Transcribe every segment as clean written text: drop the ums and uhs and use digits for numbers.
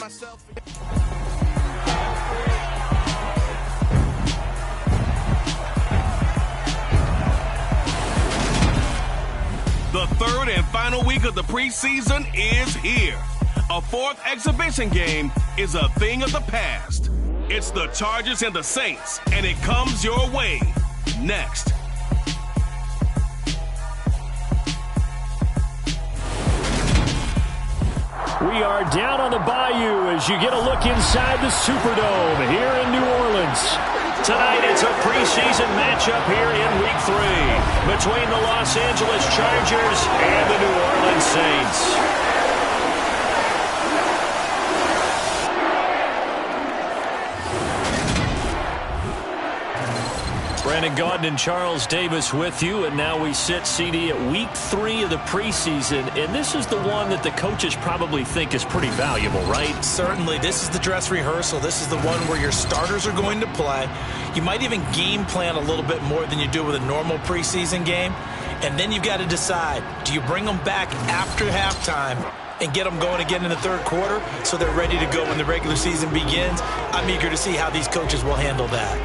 myself. The third and final week of the preseason is here. A fourth exhibition game is a thing of the past. It's the Chargers and the Saints, and it comes your way next. We are down on the bayou as you get a look inside the Superdome here in New Orleans. Tonight it's a preseason matchup here in Week 3 between the Los Angeles Chargers and the New Orleans Saints. Brandon Gaudin and Charles Davis with you, and now we sit, CD, at Week 3 of the preseason, and this is the one that the coaches probably think is pretty valuable, right? Certainly. This is the dress rehearsal. This is the one where your starters are going to play. You might even game plan a little bit more than you do with a normal preseason game, and then you've got to decide, do you bring them back after halftime and get them going again in the third quarter so they're ready to go when the regular season begins? I'm eager to see how these coaches will handle that.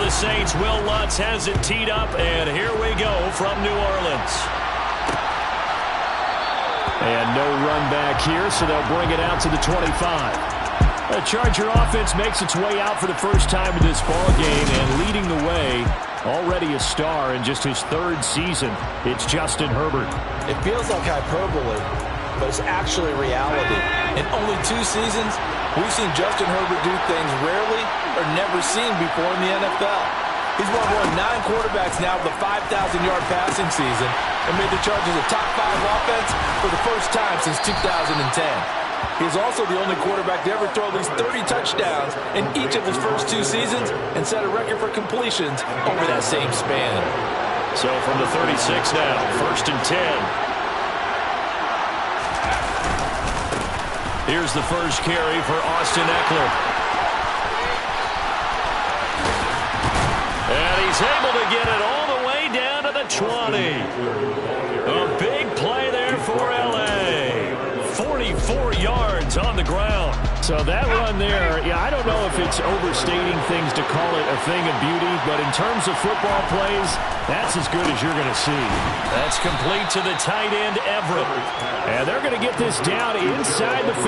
Saints, Will Lutz has it teed up, and here we go from New Orleans. And no run back here, so they'll bring it out to the 25. The Charger offense makes its way out for the first time in this ball game, and leading the way, already a star in just his third season, it's Justin Herbert. It feels like hyperbole, but it's actually reality. In only 2 seasons, we've seen Justin Herbert do things rarely or never seen before in the NFL. He's one of only 9 quarterbacks now with a 5,000-yard passing season and made the Chargers a top 5 offense for the first time since 2010. He is also the only quarterback to ever throw at least 30 touchdowns in each of his first 2 seasons and set a record for completions over that same span. So from the 36 now, 1st and 10. Here's the first carry for Austin Eckler. And he's able to get it all the way down to the 20. A big play there for L.A. 44 yards on the ground. So that run there, yeah, I don't know if it's overstating things to call it a thing of beauty, but in terms of football plays, that's as good as you're going to see. That's complete to the tight end, Everett. And they're going to get this down inside the 15.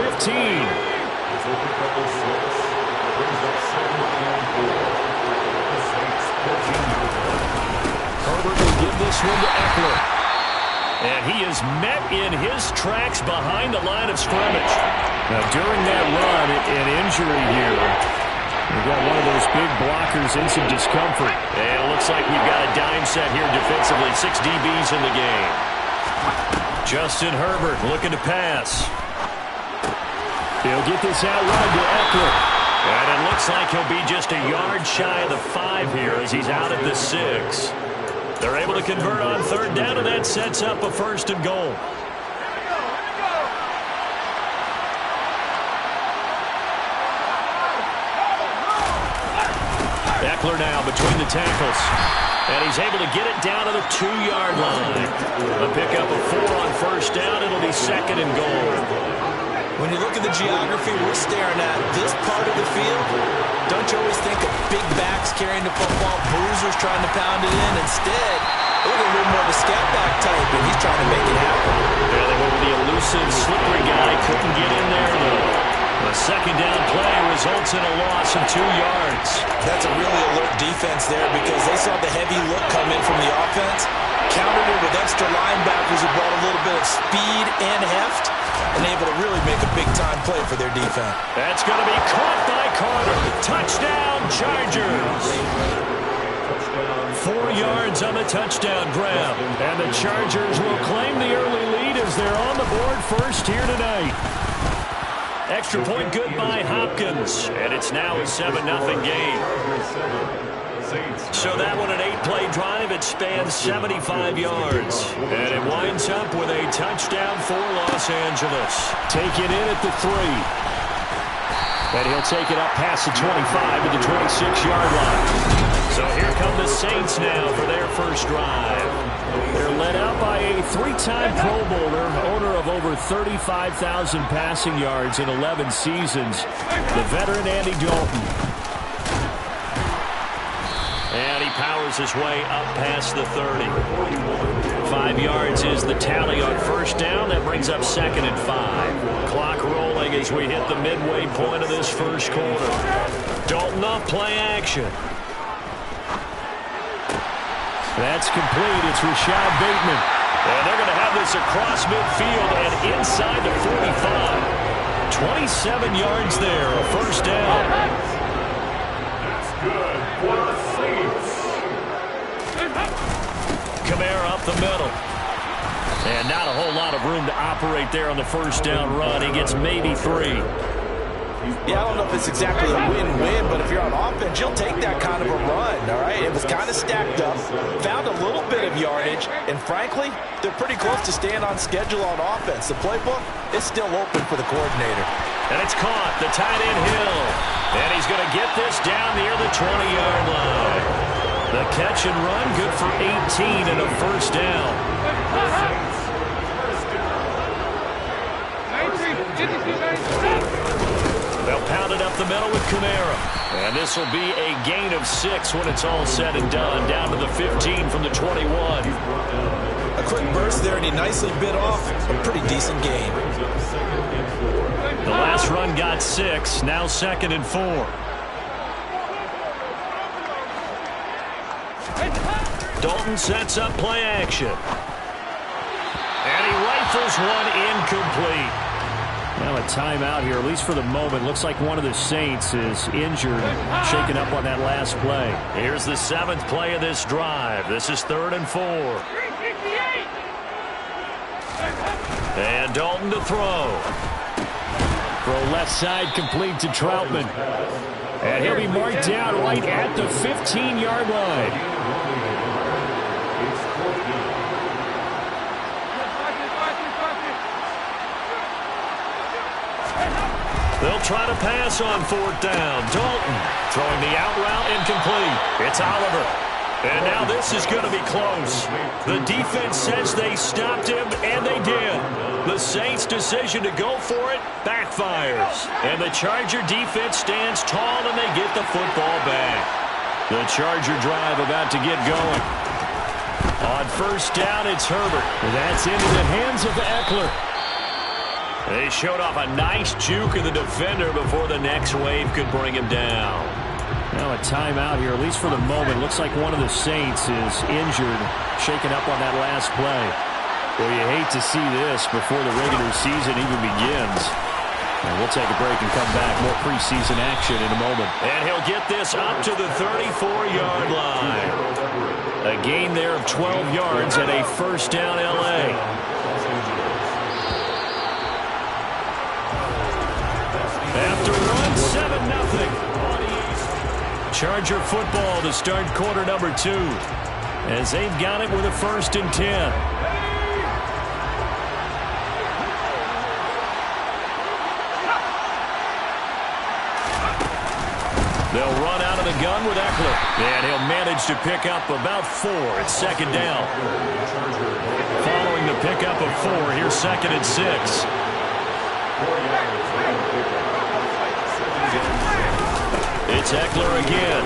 Herbert will give this one to Eckler. And he is met in his tracks behind the line of scrimmage. Now, during that run, an injury here. We've got one of those big blockers in some discomfort. And it looks like we've got a dime set here defensively. 6 DBs in the game. Justin Herbert looking to pass. He'll get this out wide to Eckler. And it looks like he'll be just a yard shy of the 5 here as he's out at the 6. They're able to convert on 3rd down, and that sets up a 1st and goal. Eckler now between the tackles. And he's able to get it down to the 2-yard line. A pickup of 4 on 1st down. It'll be 2nd and goal. When you look at the geography we're staring at, this part of the field, don't you always think of big backs carrying the football, bruisers trying to pound it in? Instead, look at a little more of a scat back type, and he's trying to make it happen. Yeah, they went with the elusive, slippery guy. Couldn't get in there, though. A 2nd down play results in a loss of 2 yards. That's a really alert defense there because they saw the heavy look come in from the offense, countered it with extra linebackers who brought a little bit of speed and heft, and able to really make a big-time play for their defense. That's going to be caught by Carter. Touchdown, Chargers. 4 yards on the touchdown grab. And the Chargers will claim the early lead as they're on the board first here tonight. Extra point good by Hopkins. And it's now a 7-0 game. So that one, an 8-play drive. It spans 75 yards. And it winds up with a touchdown for Los Angeles. Take it in at the 3. And he'll take it up past the 25 to the 26-yard line. So here come the Saints now for their first drive. They're led out by a 3-time Pro Bowler, owner of over 35,000 passing yards in 11 seasons, the veteran Andy Dalton. And he powers his way up past the 30. 5 yards is the tally on first down. That brings up 2nd and 5. Clock rolling as we hit the midway point of this first quarter. Dalton off play action. That's complete. It's Rashad Bateman. And they're going to have this across midfield and inside the 45. 27 yards there, a first down. That's good for the Saints. Kamara up the middle. And not a whole lot of room to operate there on the first down run. He gets maybe 3. Yeah, I don't know if it's exactly a win-win, but if you're on offense, you'll take that kind of a run, all right? It was kind of stacked up, found a little bit of yardage, and frankly, they're pretty close to staying on schedule on offense. The playbook is still open for the coordinator. And it's caught, the tight end Hill. And he's going to get this down near the 20-yard line. The catch and run, good for 18 and a first down. They'll pound it up the middle with Kamara. And this will be a gain of 6 when it's all said and done. Down to the 15 from the 21. A quick burst there, and he nicely bit off a pretty decent gain. The last run got 6. Now 2nd and 4. Dalton sets up play action. And he rifles one incomplete. Now a timeout here, at least for the moment. Looks like one of the Saints is injured, shaken up on that last play. Here's the 7th play of this drive. This is 3rd and 4. And Dalton to throw. Throw left side complete to Troutman. And he'll be marked down right at the 15-yard line. They'll try to pass on 4th down. Dalton throwing the out route incomplete. It's Oliver. And now this is going to be close. The defense says they stopped him, and they did. The Saints' decision to go for it backfires. And the Charger defense stands tall, and they get the football back. The Charger drive about to get going. On first down, it's Herbert. That's into the hands of Eckler. They showed off a nice juke of the defender before the next wave could bring him down. Now a timeout here, at least for the moment. Looks like one of the Saints is injured, shaken up on that last play. Well, you hate to see this before the regular season even begins. And we'll take a break and come back. More preseason action in a moment. And he'll get this up to the 34-yard line. A gain there of 12 yards and a first down L.A. After run, 7-0. Charger football to start quarter number 2. As they've got it with a 1st and 10. They'll run out of the gun with Eckler. And he'll manage to pick up about 4. It's 2nd down. Following the pickup of 4, here's 2nd and 6. It's Eckler again.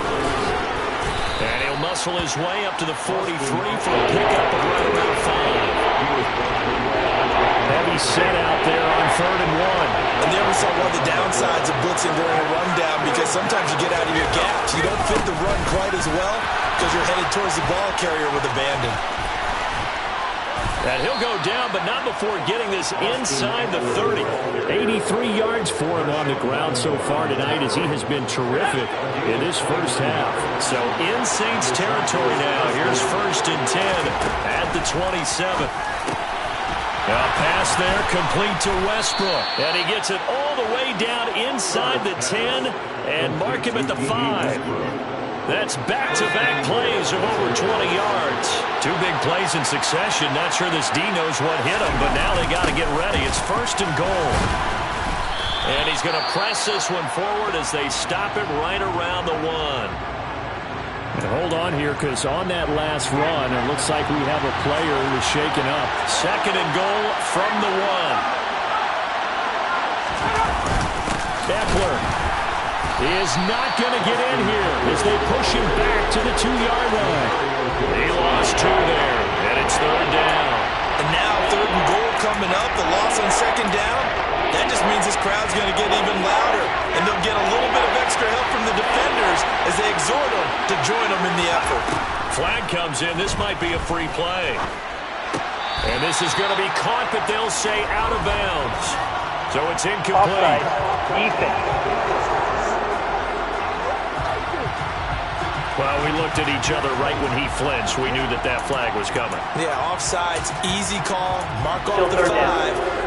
And he'll muscle his way up to the 43 for a pickup of right around 5. Heavy set out there on 3rd and 1. And there we saw one of the downsides of blitzing during a rundown, because sometimes you get out of your gaps. You don't fit the run quite as well because you're headed towards the ball carrier with abandon. And he'll go down, but not before getting this inside the 30. 83 yards for him on the ground so far tonight, as he has been terrific in this first half. So in Saints territory now. Here's 1st and 10 at the 27. A pass there complete to Westbrook. And he gets it all all the way down inside the 10 and mark him at the 5. That's back-to-back plays of over 20 yards. 2 big plays in succession. Not sure this D knows what hit him, but now they got to get ready. It's 1st and goal. And he's going to press this one forward as they stop it right around the 1. And hold on here, because on that last run, it looks like we have a player who's shaken up. 2nd and goal from the 1. Eckler is not going to get in here as they push him back to the 2-yard line. He lost 2 there, and it's 3rd down. And now 3rd and goal coming up, the loss on 2nd down. That just means this crowd's going to get even louder, and they'll get a little bit of extra help from the defenders as they exhort them to join them in the effort. Flag comes in. This might be a free play. And this is going to be caught, but they'll say out of bounds. So it's incomplete. Offside. Defense. Well, we looked at each other right when he flinched. We knew that that flag was coming. Yeah, offsides, easy call, mark off the 5,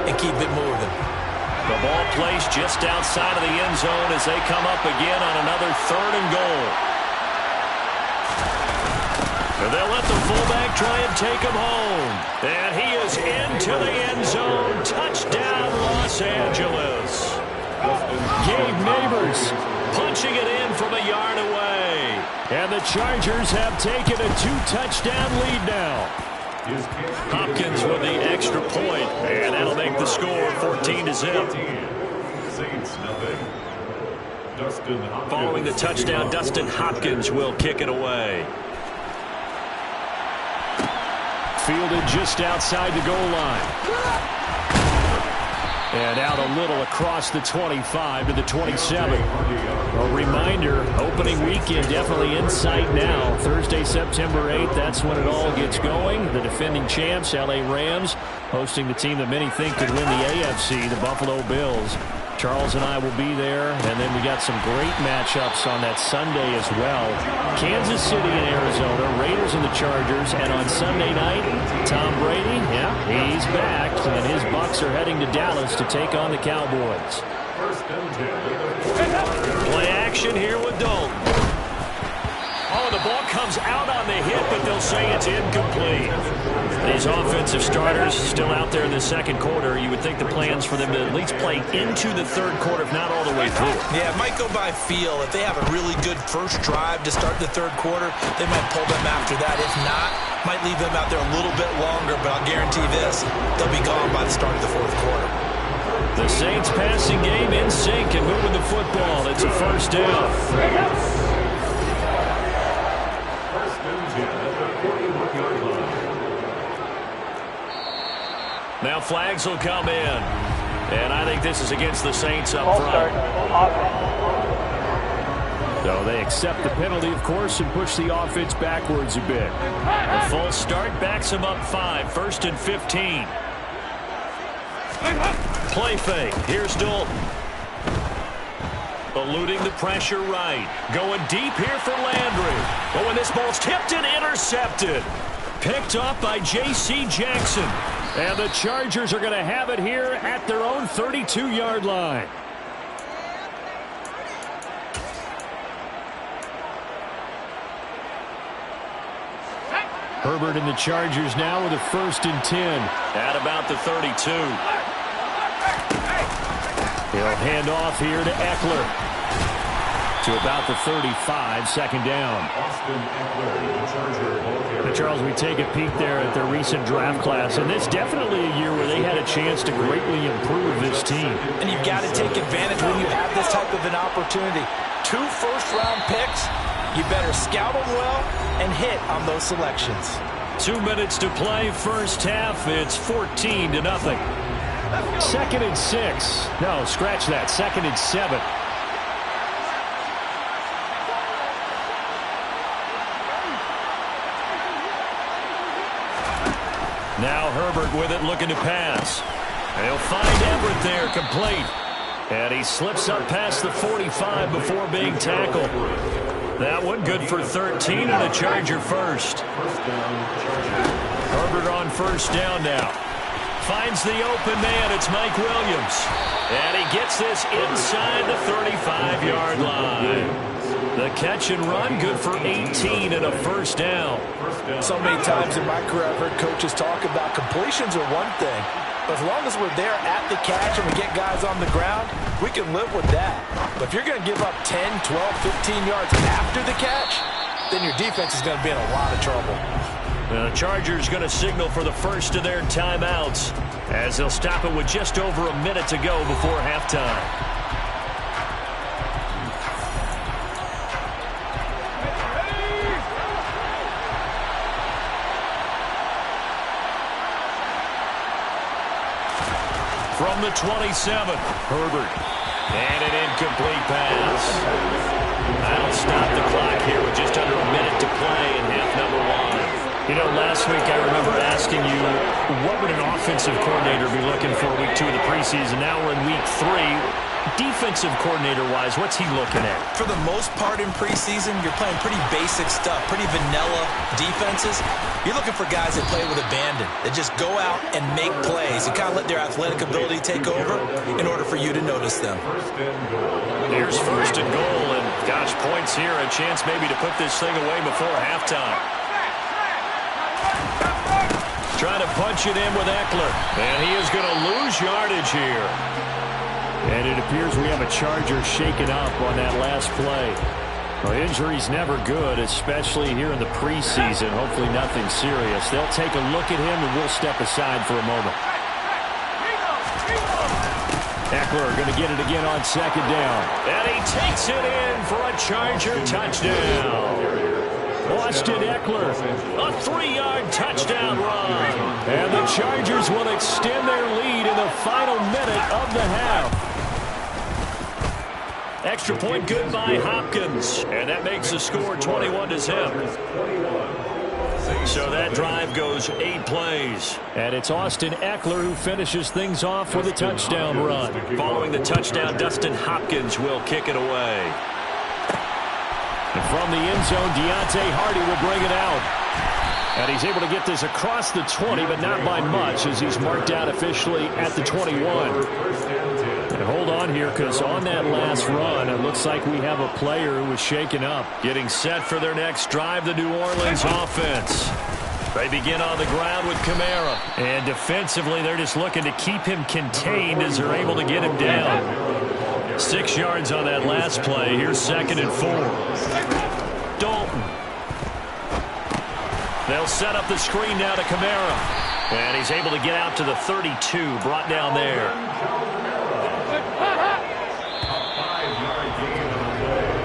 and keep it moving. The ball placed just outside of the end zone as they come up again on another 3rd and goal. And they'll let the fullback try and take him home. And he is into the end zone. Touchdown, Los Angeles. Gabe Neighbors punching it in from a yard away. And the Chargers have taken a 2-touchdown lead now. Hopkins with the extra point, and that'll make the score 14-0. Following the touchdown, Dustin Hopkins will kick it away. Fielded just outside the goal line. And out a little across the 25 to the 27. A reminder, opening weekend definitely in sight now. Thursday, September 8th, that's when it all gets going. The defending champs, LA Rams, hosting the team that many think could win the AFC, the Buffalo Bills. Charles and I will be there, and then we got some great matchups on that Sunday as well. Kansas City and Arizona, Raiders and the Chargers, and on Sunday night, Tom Brady, yeah, he's back, and his Bucs are heading to Dallas to take on the Cowboys. Play action here with Dalton. Oh, the ball comes out on the hit, but they'll say it's incomplete. These offensive starters still out there in the 2nd quarter. You would think the plans for them to at least play into the 3rd quarter, if not all the way through. Yeah, it might go by feel. If they have a really good first drive to start the 3rd quarter, they might pull them after that. If not, might leave them out there a little bit longer, but I'll guarantee this, they'll be gone by the start of the 4th quarter. The Saints passing game in sync and moving the football. It's a 1st down. Now flags will come in. And I think this is against the Saints up front. So they accept the penalty, of course, and push the offense backwards a bit. A false start backs them up 5. 1st and 15. Play fake. Here's Dalton. Eluding the pressure right. Going deep here for Landry. Oh, and this ball's tipped and intercepted. Picked up by J.C. Jackson. And the Chargers are going to have it here at their own 32-yard line. Herbert and the Chargers now with a 1st and 10. At about the 32. He'll hand off here to Eckler. To about the 35, 2nd down. But Charles, we take a peek there at their recent draft class, and it's definitely a year where they had a chance to greatly improve this team. And you've got to take advantage when you have this type of an opportunity. 2 first-round picks, you better scout them well and hit on those selections. 2 minutes to play, first half. It's 14-0. 2nd and 6. No, scratch that. 2nd and 7. Now Herbert with it, looking to pass. They'll find Everett there, complete. And he slips up past the 45 before being tackled. That one good for 13 and a Charger first. Herbert on 1st down now. finds the open man. It's Mike Williams. And he gets this inside the 35-yard line. The catch and run, good for 18 and a first down. So many times in my career I've heard coaches talk about completions are one thing. But as long as we're there at the catch and we get guys on the ground, we can live with that. But if you're going to give up 10, 12, 15 yards after the catch, then your defense is going to be in a lot of trouble. The Chargers going to signal for the first of their timeouts as they'll stop it with just over a minute to go before halftime. From the 27, Herbert. And an incomplete pass. That'll stop the clock here with just under a minute to play in half number one. You know, last week I remember asking you, what would an offensive coordinator be looking for week 2 of the preseason? Now we're in week 3. Defensive coordinator-wise, what's he looking at? For the most part in preseason, you're playing pretty basic stuff, pretty vanilla defenses. You're looking for guys that play with abandon, that just go out and make plays and kind of let their athletic ability take over in order for you to notice them. Here's first and goal, and gosh, points here, a chance maybe to put this thing away before halftime. Trying to punch it in with Eckler, and he is going to lose yardage here. And it appears we have a Charger shaken up on that last play. Well, injury's never good, especially here in the preseason. Hopefully nothing serious. They'll take a look at him, and we'll step aside for a moment. Eckler going to get it again on second down. And he takes it in for a Charger touchdown. Austin Eckler, a 3-yard touchdown run. And the Chargers will extend their lead in the final minute of the half. Extra point good by Hopkins. And that makes the score 21-0. So that drive goes 8 plays. And it's Austin Eckler who finishes things off with a touchdown run. Following the touchdown, Dustin Hopkins will kick it away. And from the end zone, Deontay Hardy will bring it out. And he's able to get this across the 20, but not by much, as he's marked out officially at the 21. And hold on here, because on that last run, it looks like we have a player who was shaken up. Getting set for their next drive, the New Orleans offense. They begin on the ground with Kamara. And defensively, they're just looking to keep him contained as they're able to get him down. 6 yards on that last play. Here's 2nd and 4. Dalton. They'll set up the screen now to Kamara. And he's able to get out to the 32, brought down there.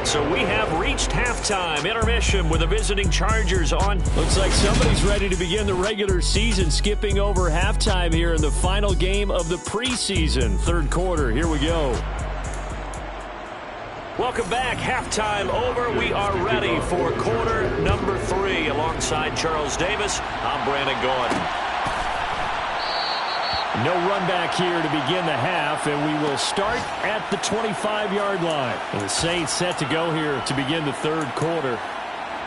So we have reached halftime. Intermission with the visiting Chargers on. Looks like somebody's ready to begin the regular season, skipping over halftime here in the final game of the preseason. Third quarter, here we go. Welcome back. Halftime over. We are ready for quarter number 3. Alongside Charles Davis, I'm Brandon Gordon. No run back here to begin the half, and we will start at the 25-yard line. And the Saints set to go here to begin the third quarter.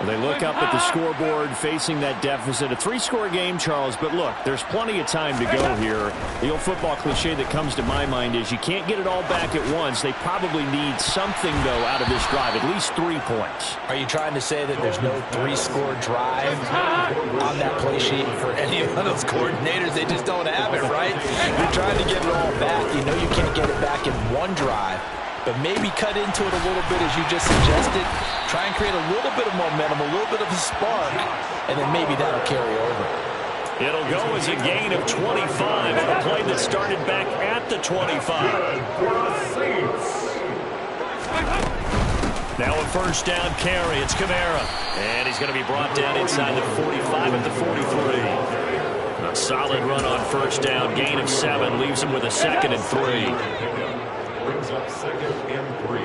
Well, they look up at the scoreboard facing that deficit. A 3-score game, Charles, but look, there's plenty of time to go here. The old football cliche that comes to my mind is you can't get it all back at once. They probably need something, though, out of this drive, at least 3 points. Are you trying to say that there's no 3-score drive on that play sheet for any of those coordinators? They just don't have it, right? You're trying to get it all back. You know you can't get it back in one drive. But maybe cut into it a little bit, as you just suggested. Try and create a little bit of momentum, a little bit of a spark, and then maybe that'll carry over. It'll go as a gain of 25 on a play that started back at the 25. Now a first down carry. It's Kamara. And he's going to be brought down inside the 45 at the 43. A solid run on first down. Gain of 7 leaves him with a 2nd and 3. Brings up 2nd and 3.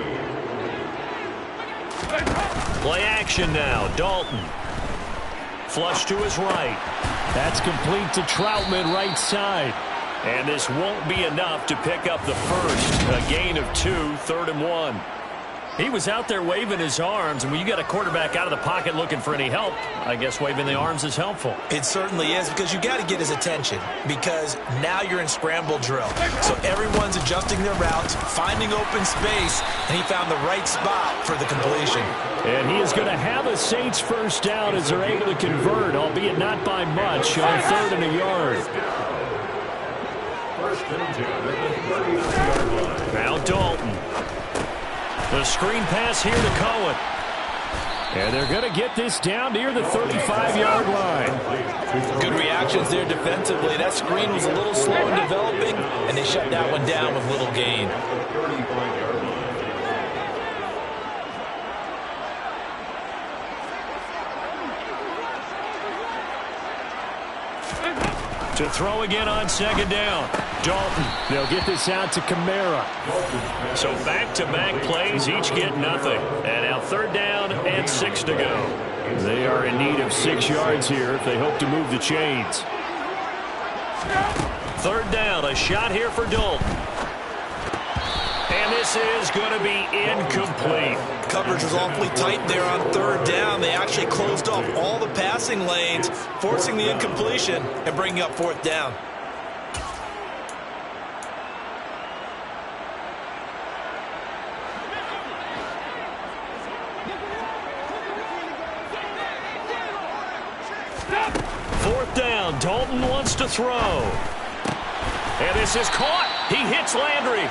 Play action now. Dalton. Flush to his right. That's complete to Troutman, right side. And this won't be enough to pick up the first. A gain of 2, 3rd and 1. He was out there waving his arms, and when you got a quarterback out of the pocket looking for any help, I guess waving the arms is helpful. It certainly is, because you got to get his attention, because now you're in scramble drill. So everyone's adjusting their routes, finding open space, and he found the right spot for the completion. And he is going to have a Saints first down as they're able to convert, albeit not by much, on 3rd and a yard. Now Dalton. The screen pass here to Cohen. And they're going to get this down near the 35-yard line. Good reactions there defensively. That screen was a little slow in developing, and they shut that one down with little gain. To throw again on 2nd down. Dalton. They'll get this out to Kamara. So back-to-back plays, each get nothing. And now 3rd down and 6 to go. They are in need of 6 yards here if they hope to move the chains. 3rd down, a shot here for Dalton. And this is going to be incomplete. Coverage was awfully tight there on 3rd down. They actually closed off all the passing lanes, forcing the incompletion and bringing up 4th down. Dalton wants to throw. And this is caught. He hits Landry.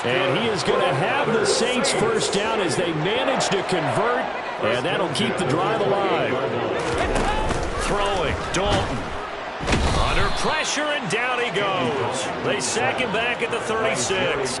And he is going to have the Saints first down as they manage to convert. And that'll keep the drive alive. Throwing. Dalton. Under pressure, and down he goes. They sack him back at the 36.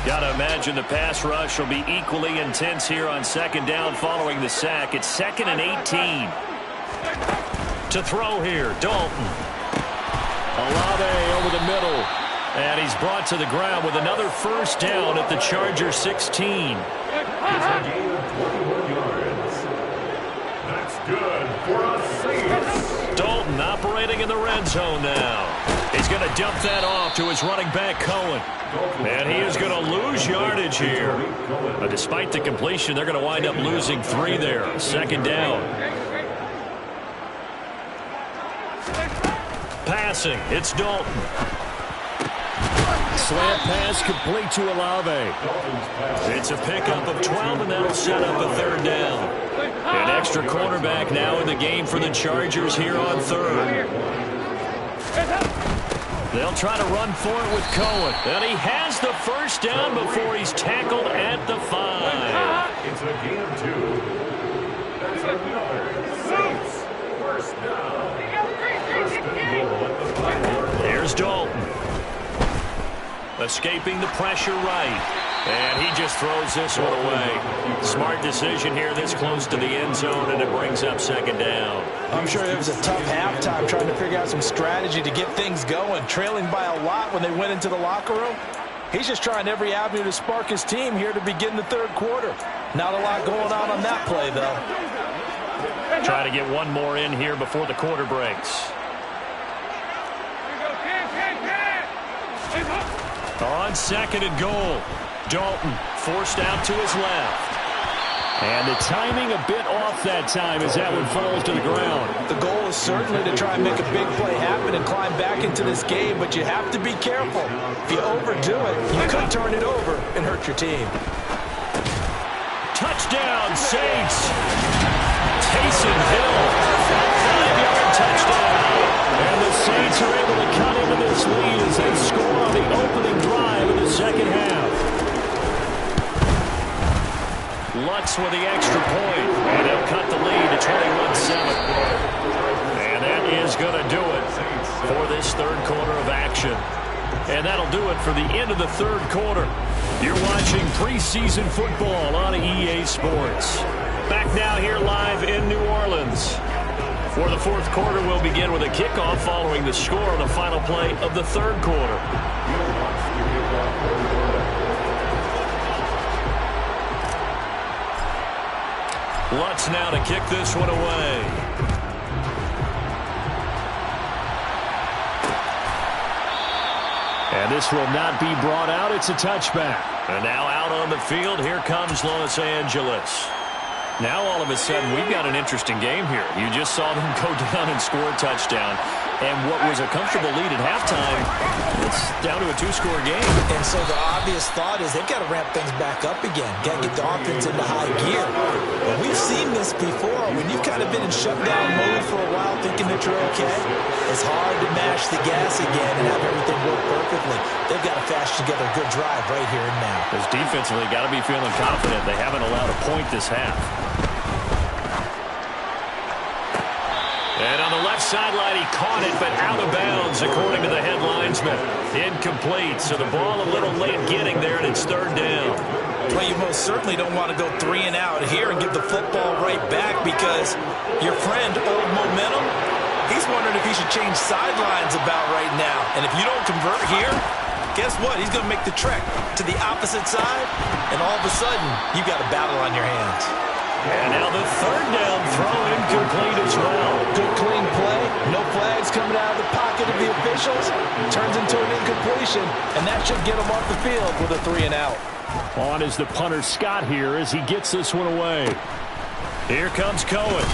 Got to imagine the pass rush will be equally intense here on 2nd down following the sack. It's 2nd and 18. To throw here, Dalton. Olave over the middle. And he's brought to the ground with another first down at the Chargers 16. That's good for a Saints. Dalton operating in the red zone now. He's going to dump that off to his running back, Cohen. And he is going to lose yardage here. But despite the completion, they're going to wind up losing 3 there. 2nd down. Passing. It's Dalton. Slant pass complete to Olave. It's a pickup of 12, and that'll set up a 3rd down. An extra cornerback now in the game for the Chargers here on 3rd. They'll try to run for it with Cohen. And he has the first down before he's tackled at the 5. It's a gain of 2. That's another Saints first down. First and goal at the 5-yard line. There's Dalton. Escaping the pressure right. And he just throws this one away. Smart decision here this close to the end zone, and it brings up 2nd down. I'm sure it was a tough halftime trying to figure out some strategy to get things going, trailing by a lot when they went into the locker room. He's just trying every avenue to spark his team here to begin the 3rd quarter. Not a lot going on that play, though. Try to get one more in here before the quarter breaks. On 2nd and goal. Dalton forced out to his left. And the timing a bit off that time as that one falls to the ground. The goal is certainly to try and make a big play happen and climb back into this game, but you have to be careful. If you overdo it, you could turn it over and hurt your team. Touchdown, Saints. Taysom Hill. 5-yard touchdown. And the Saints are able to cut into this lead as they score on the opening drive of the 2nd half. Lutz with the extra point, and they'll cut the lead to 21-7. And that is going to do it for this 3rd quarter of action. And that'll do it for the end of the 3rd quarter. You're watching preseason football on EA Sports. Back now here live in New Orleans. For the fourth quarter, we'll begin with a kickoff following the score on the final play of the third quarter. Lutz now to kick this one away. And this will not be brought out. It's a touchback. And now out on the field, here comes Los Angeles. Now all of a sudden, we've got an interesting game here. You just saw them go down and score a touchdown. And what was a comfortable lead at halftime, it's down to a two-score game. And so the obvious thought is they've got to ramp things back up again. Got to get the offense into high gear. But we've seen this before. When you've kind of been in shutdown mode for a while thinking that you're okay, it's hard to mash the gas again and have everything work perfectly. They've got to fashion together a good drive right here and now. Because defensively, got to be feeling confident. They haven't allowed a point this half. And on the left sideline, he caught it, but out of bounds, according to the head linesman. Incomplete, so the ball a little late getting there, and it's third down. Well, you most certainly don't want to go 3 and out here and give the football right back because your friend, Old Momentum, he's wondering if he should change sidelines about right now. And if you don't convert here, guess what? He's going to make the trek to the opposite side, and all of a sudden, you've got a battle on your hands. And now the third down throw incomplete as well. Good clean play. No flags coming out of the pocket of the officials. Turns into an incompletion, and that should get him off the field with a 3 and out. On is the punter Scott here as he gets this one away. Here comes Cohen.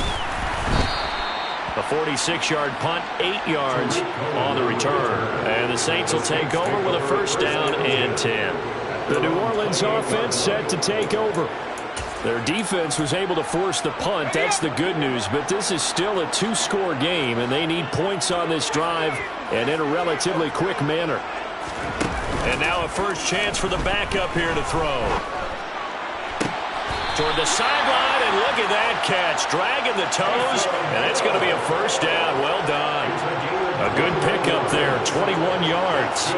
A 46-yard punt, 8 yards on the return. And the Saints will take over with a first down and 10. The New Orleans offense set to take over. Their defense was able to force the punt. That's the good news. But this is still a two-score game, and they need points on this drive and in a relatively quick manner. And now a first chance for the backup here to throw. Toward the sideline, and look at that catch. Dragging the toes, and it's going to be a first down. Well done. A good pickup there, 21 yards.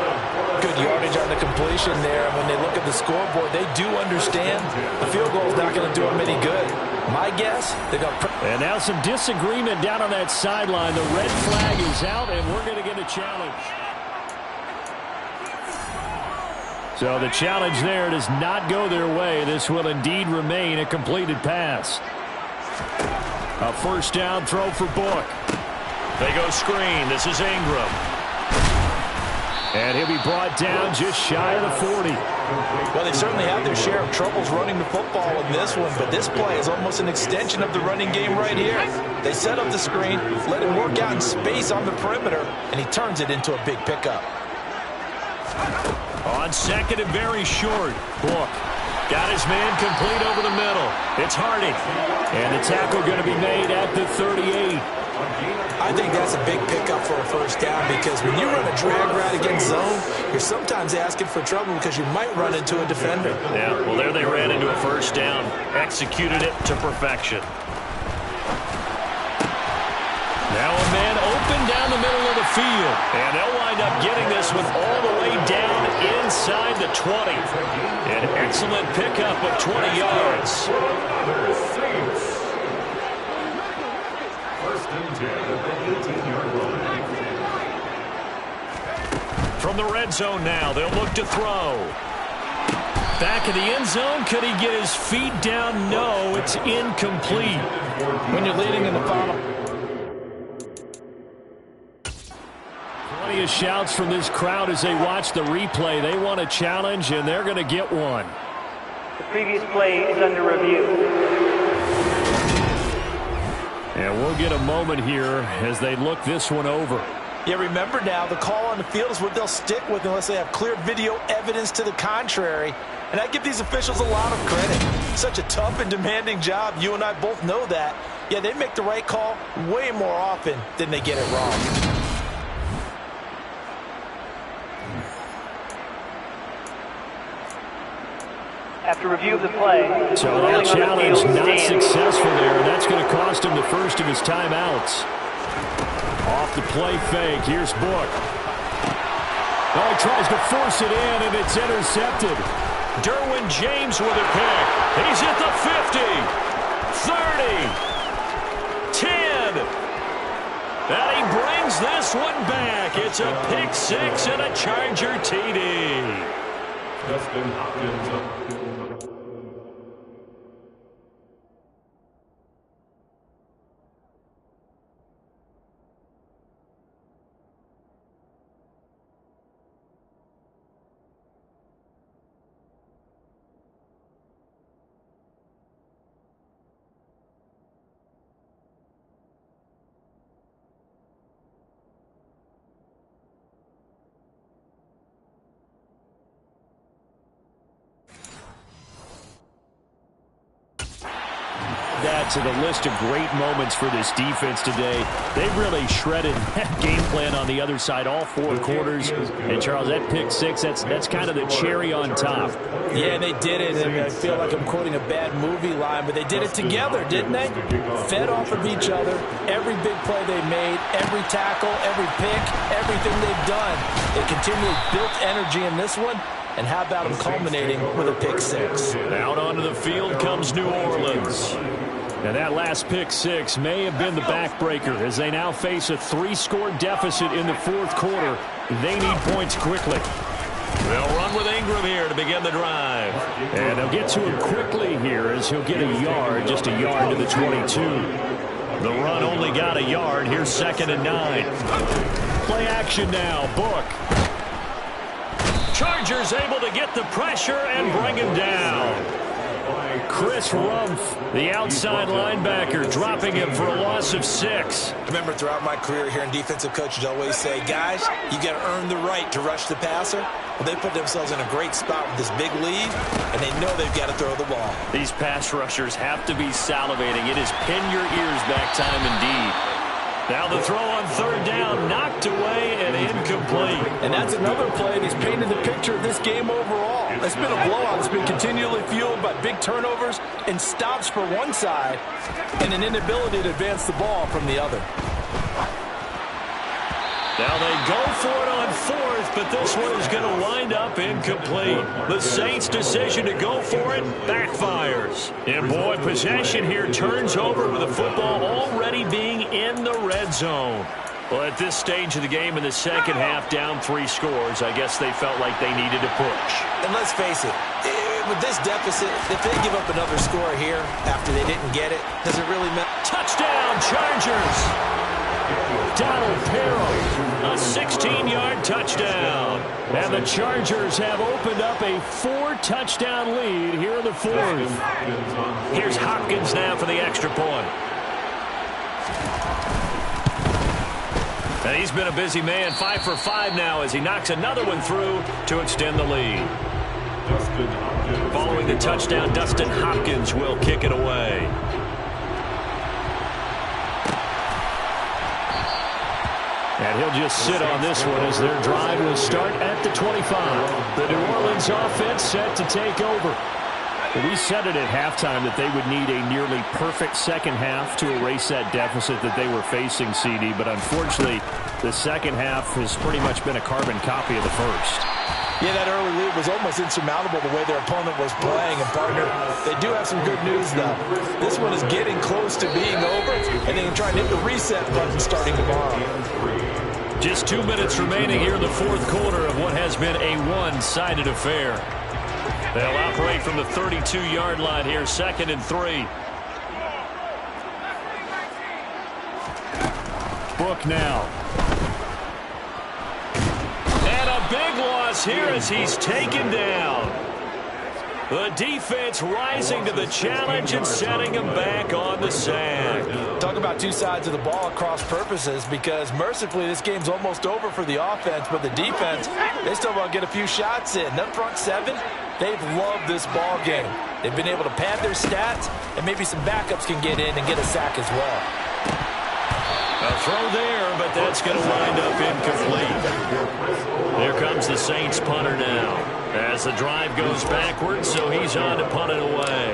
Good yardage on the completion there. And when they look at the scoreboard, they do understand the field goal is not going to do them any good. My guess, they're going to... And now some disagreement down on that sideline. The red flag is out, and we're going to get a challenge. So the challenge there does not go their way. This will indeed remain a completed pass. A first down throw for Book. They go screen. This is Ingram. And he'll be brought down just shy of the 40. Well, they certainly have their share of troubles running the football in this one, but this play is almost an extension of the running game right here. They set up the screen, let him work out in space on the perimeter, and he turns it into a big pickup. On second and very short, Book got his man complete over the middle. It's Harding. And the tackle going to be made at the 38. I think that's a big pickup for a first down because when you run a drag route against zone, you're sometimes asking for trouble because you might run into a defender. Yeah, well, there they ran into a first down. Executed it to perfection. Now a man open down the middle of the field. And they'll wind up getting this one all the way down inside the 20. An excellent pickup of 20 yards. From the red zone now, they'll look to throw. Back in the end zone, could he get his feet down? No, it's incomplete. When you're leading in the final. Plenty of shouts from this crowd as they watch the replay. They want a challenge, and they're going to get one. The previous play is under review. And we'll get a moment here as they look this one over. Yeah, remember now, the call on the field is what they'll stick with unless they have clear video evidence to the contrary. And I give these officials a lot of credit. Such a tough and demanding job. You and I both know that. Yeah, they make the right call way more often than they get it wrong. After review of the play, so that challenge not successful there, and that's going to cost him the first of his timeouts. Off the play fake, here's Book. Oh, he tries to force it in, and it's intercepted. Derwin James with a pick. He's at the 50, 30, 10. And he brings this one back. It's a pick six and a Charger TD. Justin Hopkins. That to the list of great moments for this defense today. They really shredded that game plan on the other side all 4 quarters. And, Charles, that pick six, that's kind of the cherry on top. Yeah, they did it. And I feel like I'm quoting a bad movie line, but they did it together, didn't they? Fed off of each other. Every big play they made, every tackle, every pick, everything they've done. They continually built energy in this one. And how about them culminating with a pick six? Out onto the field comes New Orleans. And that last pick six may have been the backbreaker as they now face a 3-score deficit in the 4th quarter. They need points quickly. They'll run with Ingram here to begin the drive. And they'll get to him quickly here as he'll get a yard, just a yard to the 22. The run only got a yard. Here's 2nd and 9. Play action now. Book. Chargers able to get the pressure and bring him down. Chris Rumph, the outside linebacker, dropping him for a loss of 6. I remember throughout my career hearing defensive coaches always say, guys, you got to earn the right to rush the passer. Well, they put themselves in a great spot with this big lead, and they know they've got to throw the ball. These pass rushers have to be salivating. It is pin your ears back time indeed. Now the throw on 3rd down, knocked away and incomplete. And that's another play that's painted the picture of this game overall. It's been a blowout. It's been continually fueled by big turnovers and stops for one side and an inability to advance the ball from the other. Now they go for it on 4th, but this one is going to wind up incomplete. The Saints' decision to go for it backfires. And boy, possession here turns over with the football already being in the red zone. Well, at this stage of the game in the 2nd half, down 3 scores, I guess they felt like they needed to push. And let's face it, with this deficit, if they give up another score here after they didn't get it, does it really matter? Touchdown, Chargers! Donald Parham, a 16-yard touchdown. And the Chargers have opened up a 4-touchdown lead here in the 4th. Here's Hopkins now for the extra point. And he's been a busy man, 5 for 5 now as he knocks another one through to extend the lead. Following the touchdown, Dustin Hopkins will kick it away. And he'll just sit on this one as their drive will start at the 25. The New Orleans offense set to take over. We said it at halftime that they would need a nearly perfect 2nd half to erase that deficit that they were facing, CD. But unfortunately, the 2nd half has pretty much been a carbon copy of the first. Yeah, that early lead was almost insurmountable the way their opponent was playing. And, partner, they do have some good news, though. This one is getting close to being over, and they can try and hit the reset button starting tomorrow. Just 2 minutes remaining here in the 4th quarter of what has been a one-sided affair. They'll operate from the 32-yard line here, 2nd and 3. Book now. And a big loss here as he's taken down. The defense rising to the challenge and setting him back on the sack. Talk about 2 sides of the ball at cross purposes, because mercifully this game's almost over for the offense, but the defense, they still want to get a few shots in. That front 7, they've loved this ball game. They've been able to pad their stats, and maybe some backups can get in and get a sack as well. A throw there, but that's going to wind up incomplete. Here comes the Saints punter now as the drive goes backwards, so he's on to punt it away.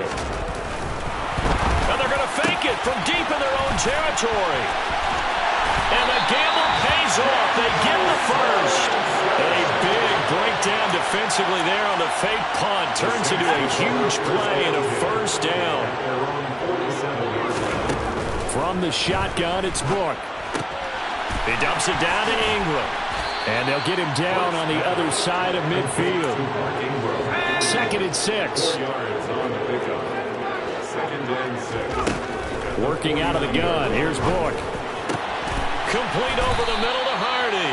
And they're going to fake it from deep in their own territory. And the gamble pays off. They get the first. A big breakdown defensively there on the fake punt. Turns into a huge play and a first down. From the shotgun, it's Book. He dumps it down to Ingram. And they'll get him down on the other side of midfield. 2nd and 6. Yards on the pickup. 2nd and 6. Working out of the gun. Here's Book. Complete over the middle to Hardy.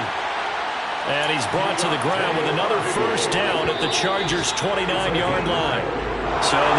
And he's brought to the ground with another first down at the Chargers' 29-yard line. So